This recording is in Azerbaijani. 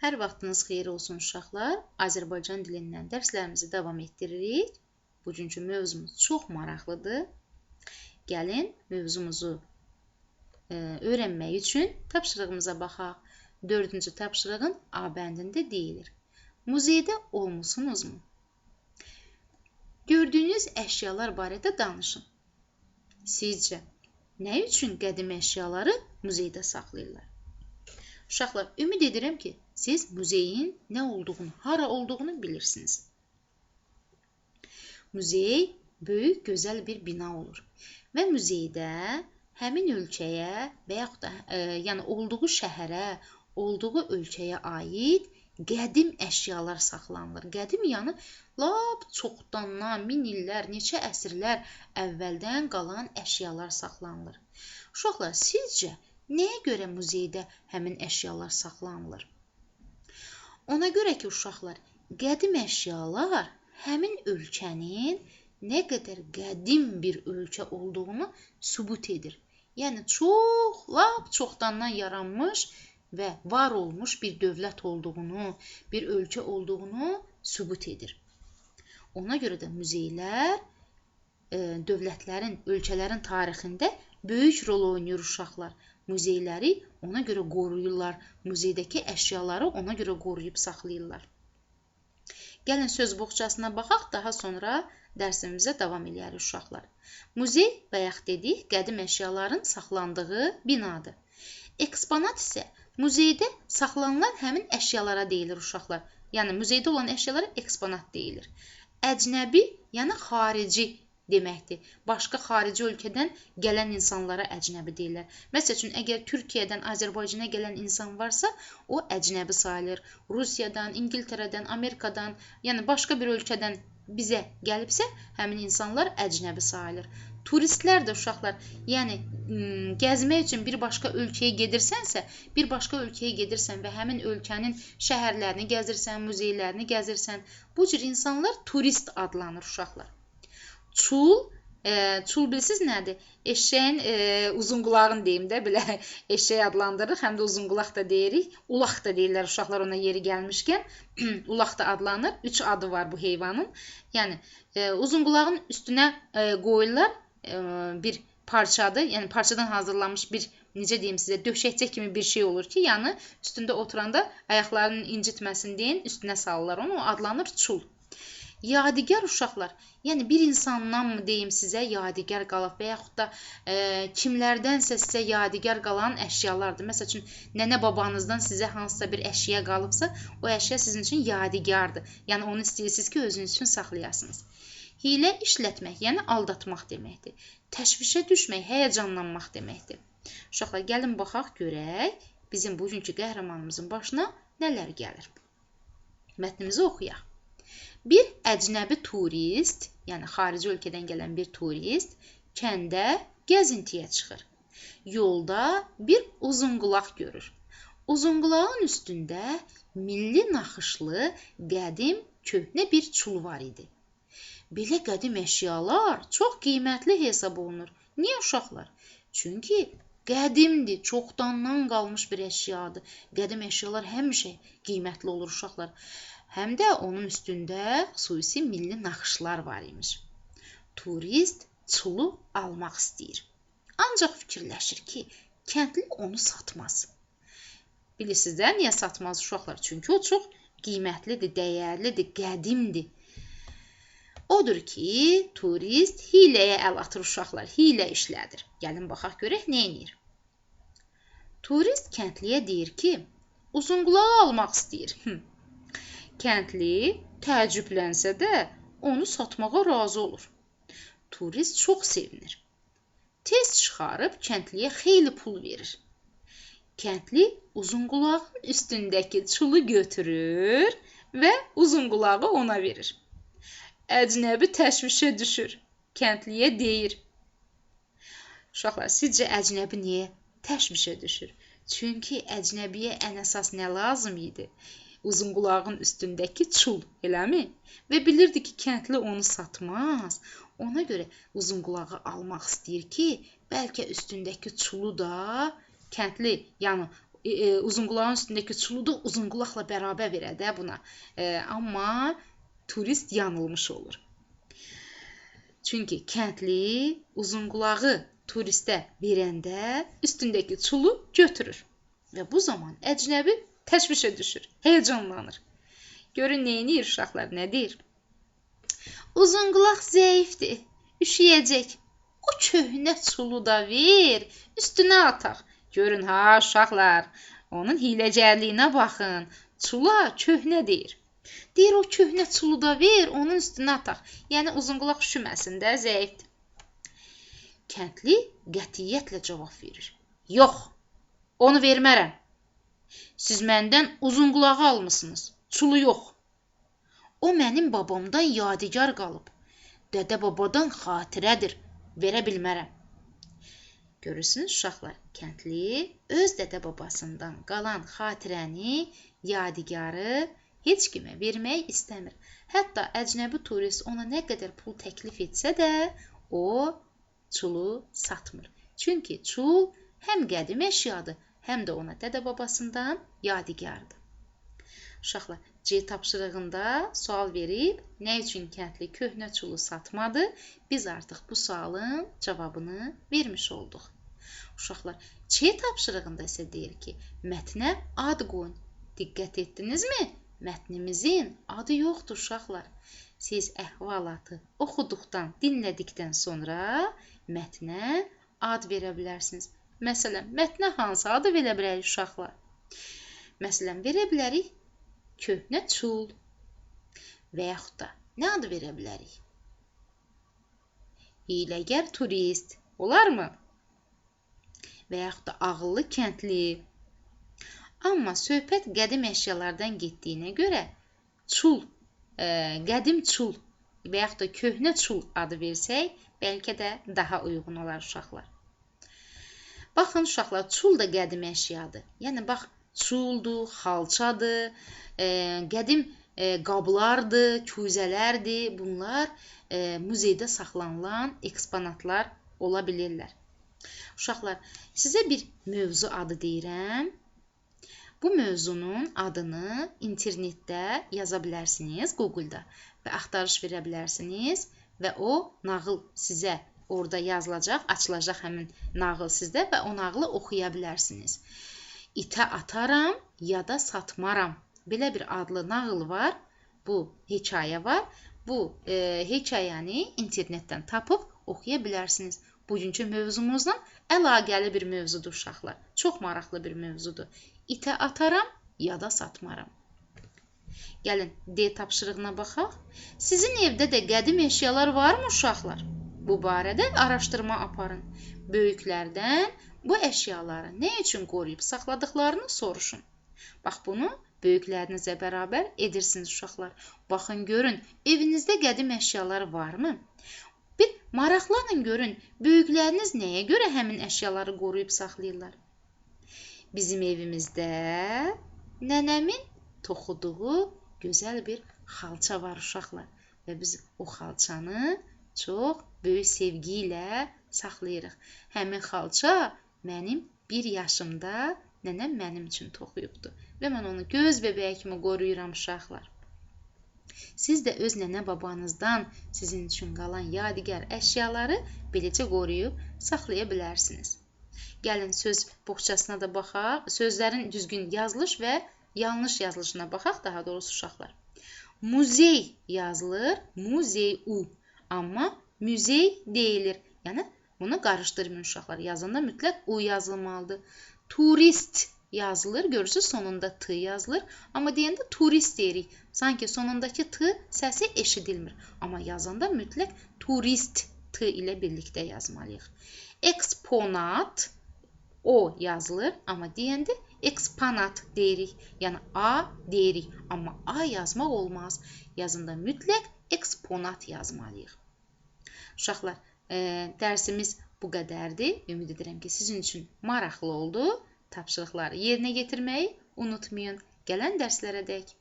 Hər vaxtınız xeyir olsun uşaqlar. Azərbaycan dilindən dərslərimizi davam etdiririk. Bugünkü mövzumuz çox maraqlıdır. Gəlin mövzumuzu öyrənmək üçün tapşırığımıza baxaq. 4-cü tapşırığın A bəndində deyilir. Muzeydə olmusunuzmu? Gördüyünüz əşyalar barədə danışın. Sizcə, nə üçün qədim əşyaları muzeydə saxlayırlar? Uşaqlar, ümid edirəm ki, siz muzeyin nə olduğunu, hara olduğunu bilirsiniz. Muzey böyük, gözəl bir bina olur və muzeydə həmin ölkəyə və yaxud da yəni olduğu şəhərə, olduğu ölkəyə aid qədim əşyalar saxlanılır. Qədim yəni lap çoxdandan, min illər, neçə əsrlər əvvəldən qalan əşyalar saxlanılır. Uşaqlar, sizcə nəyə görə muzeydə həmin əşyalar saxlanılır? Ona görə ki, uşaqlar, qədim əşyalar həmin ölkənin nə qədər qədim bir ölkə olduğunu sübut edir. Yəni, lap çoxdandan yaranmış və var olmuş bir dövlət olduğunu, bir ölkə olduğunu sübut edir. Ona görə də muzeylər dövlətlərin, ölkələrin tarixində böyük rol oynayır uşaqlar. Muzeyləri ona görə qoruyurlar, muzeydəki əşyaları ona görə qoruyub saxlayırlar. Gəlin söz boğçasına baxaq, daha sonra dərsimizə davam edərik uşaqlar. Muzey, bayaq dedik, qədim əşyaların saxlandığı binadır. Eksponat isə muzeydə saxlanılan həmin əşyalara deyilir uşaqlar. Yəni, muzeydə olan əşyalara eksponat deyilir. Əcnəbi, yəni xarici deməkdir. Başqa xarici ölkədən gələn insanlara əcnəbi deyirlər. Məsəl üçün, əgər Türkiyədən Azərbaycana gələn insan varsa, o əcnəbi sayılır. Rusiyadan, İngiltərədən, Amerikadan, yəni başqa bir ölkədən bizə gəlibsə, həmin insanlar əcnəbi sayılır. Turistlər də uşaqlar, yəni gəzmək üçün bir başqa ölkəyə gedirsənsə, bir başqa ölkəyə gedirsən və həmin ölkənin şəhərlərini gəzirsən, muzeylərini gəzirsən, bu cür insanlar turist adlanır uşaqlar. Çul bilirsiniz nədir? Eşeğin uzunqulağını deyim də, belə eşeği adlandırırıq, həm də uzunqulaq da deyirik. Ulaq da deyirlər uşaqlar ona yeri gəlmişkən. Ulaq da adlanır. 3 adı var bu heyvanın. Yəni, uzunqulağın üstünə qoyurlar bir parçadır. Yəni, parçadan hazırlanmış bir, necə deyim sizə, döşəkçə kimi bir şey olur ki, yəni üstündə oturanda ayaqlarının incitməsin deyin, üstünə salırlar onu. O adlanır çul. Yadigar uşaqlar, yəni bir insandan mı deyim sizə yadigar qalıb və yaxud da kimlərdənsə sizə yadigar qalan əşyalardır. Məsəl üçün, nənə babanızdan sizə hansısa bir əşya qalıbsa, o əşya sizin üçün yadigardır. Yəni, onu istəyirsiniz ki, özünüz üçün saxlayasınız. Hilə işlətmək, yəni aldatmaq deməkdir. Təşvişə düşmək, həyəcanlanmaq deməkdir. Uşaqlar, gəlin baxaq, görək, bizim bugünkü qəhrəmanımızın başına nələr gəlir. Mətnimizi oxuyaq. Bir əcnəbi turist, yəni xarici ölkədən gələn bir turist, kəndə gəzintiyə çıxır. Yolda bir uzunqulaq görür. Uzunqulağın üstündə milli naxışlı, qədim, köhnə bir çul var idi. Belə qədim əşyalar çox qiymətli hesab olunur. Niyə uşaqlar? Çünki qədimdir, çoxdandan qalmış bir əşyadır. Qədim əşyalar həmişə qiymətli olur uşaqlar. Həm də onun üstündə xüsusi milli naxışlar var imiş. Turist çulu almaq istəyir. Ancaq fikirləşir ki, kəndli onu satmaz. Bilirsiniz də, niyə satmaz uşaqlar? Çünki o çox qiymətlidir, dəyərlidir, qədimdir. Odur ki, turist hiləyə əl atır uşaqlar, hilə işlədir. Gəlin baxaq görək, nə edir? Turist kəndliyə deyir ki, uzunqulağı almaq istəyir. Kəndli təəccüblənsə də onu satmağa razı olur. Turist çox sevinir. Tez çıxarıb kəndliyə xeyli pul verir. Kəndli uzunqulağın üstündəki çulu götürür və uzunqulağı ona verir. Əcnəbi təşvişə düşür. Kəndliyə deyir. Uşaqlar, sizcə əcnəbi niyə təşvişə düşür? Çünki əcnəbiyə ən əsas nə lazım idi? Uzunqulağın üstündəki çul, eləmi? Və bilirdi ki, kəndli onu satmaz. Ona görə uzunqulağı almaq istəyir ki, bəlkə üstündəki çulu da kəndli, yəni uzunqulağın üstündəki çulu da uzunqulaqla bərabər verə də buna. Amma turist yanılmış olur. Çünki kəndli uzunqulağı turistə verəndə üstündəki çulu götürür. Və bu zaman əcnəbi təşvişə düşür, heyecanlanır. Görün neyniyir uşaqlar, nə deyir? Uzunqulaq zəifdir, üşüyəcək. O köhnə çulu da ver, üstünə ataq. Görün ha uşaqlar, onun hiləgərliyinə baxın. Çula köhnə deyir. Deyir o köhnə çulu da ver, onun üstünə ataq. Yəni uzunqulaq üşüməsin də, zəifdir. Kəndli qətiyyətlə cavab verir. Yox, onu vermərəm. Siz məndən uzunqulağı almısınız, çulu yox. O mənim babamdan yadigar qalıb. Dədə babadan xatirədir, verə bilmərəm. Görürsünüz uşaqlar, kəndli öz dədə babasından qalan xatirəni, yadigarı heç kimə vermək istəmir. Hətta əcnəbi turist ona nə qədər pul təklif etsə də, o çulu satmır. Çünki çul həm qədim əşyadır, həm də ona dədə babasından yadigardır. Uşaqlar, C tapşırığında sual verib, nə üçün kəndli köhnə çulu satmadı? Biz artıq bu sualın cavabını vermiş olduq. Uşaqlar, C tapşırığında isə deyir ki, mətnə ad qoyun. Diqqət etdinizmi? Mətnimizin adı yoxdur uşaqlar. Siz əhvalatı oxuduqdan, dinlədikdən sonra mətnə ad verə bilərsiniz. Məsələn, mətnə hansı adı verə bilərik uşaqlar? Məsələn, verə bilərik köhnə çul və yaxud da nə adı verə bilərik? Hiyləgər turist, olarmı? Və yaxud da ağıllı kəndli. Amma söhbət qədim əşyalardan getdiyinə görə çul, qədim çul və yaxud da köhnə çul adı versək, bəlkə də daha uyğun olar uşaqlar. Baxın uşaqlar, çul da qədim əşyadır. Yəni, bax, çuldur, xalçadır, qədim qablardır, küzələrdir. Bunlar muzeydə saxlanılan eksponatlar ola bilirlər. Uşaqlar, sizə bir mövzu adı deyirəm. Bu mövzunun adını internetdə yaza bilərsiniz, Google-da və axtarış verə bilərsiniz və o nağıl sizə orada yazılacaq, açılacaq həmin nağıl sizdə və o nağılı oxuya bilərsiniz. İtə ataram, ya da satmaram. Belə bir adlı nağıl var, bu hekayə var. Bu hekayəni internetdən tapıb oxuya bilərsiniz. Bugünkü mövzumuzla əlaqəli bir mövzudur uşaqlar. Çox maraqlı bir mövzudur. İtə ataram, ya da satmaram. Gəlin, D tapşırığına baxaq. Sizin evdə də qədim əşyalar varmı uşaqlar? Bu barədə araşdırma aparın. Böyüklərdən bu əşyaları nə üçün qoruyub saxladıqlarını soruşun. Bax, bunu böyüklərinizlə bərabər edirsiniz uşaqlar. Baxın, görün, evinizdə qədim əşyalar varmı? Bir maraqlanın, görün, böyükləriniz nəyə görə həmin əşyaları qoruyub saxlayırlar? Bizim evimizdə nənəmin toxuduğu gözəl bir xalça var uşaqlar. Və biz o xalçanı çox böyük sevgi ilə saxlayırıq. Həmin xalça mənim 1 yaşımda nənəm mənim üçün toxuyubdur. Və mən onu göz bəbəyi kimi qoruyuram uşaqlar. Siz də öz nənə babanızdan sizin üçün qalan yadigar əşyaları beləcə qoruyub saxlaya bilərsiniz. Gəlin, söz boğçasına da baxaq. Sözlərin düzgün yazılış və yanlış yazılışına baxaq, daha doğrusu uşaqlar. Muzey yazılır, muzey-u. Amma müzey deyilir. Yəni, bunu qarışdırmayın uşaqlar. Yazanda mütləq u yazılmalıdır. Turist yazılır, görürsünüz sonunda t yazılır. Amma deyəndə turist deyirik. Sanki sonundakı t səsi eşidilmir. Amma yazanda mütləq turist t ilə birlikdə yazmalıyıq. Eksponat o yazılır, amma deyəndə eksponat deyirik. Yəni a deyirik, amma a yazmaq olmaz. Yazında mütləq eksponat yazmalıyıq. Uşaqlar, dərsimiz bu qədərdir. Ümid edirəm ki, sizin üçün maraqlı oldu. Tapşırıqları yerinə yetirməyi unutmayın. Gələn dərslərə dək.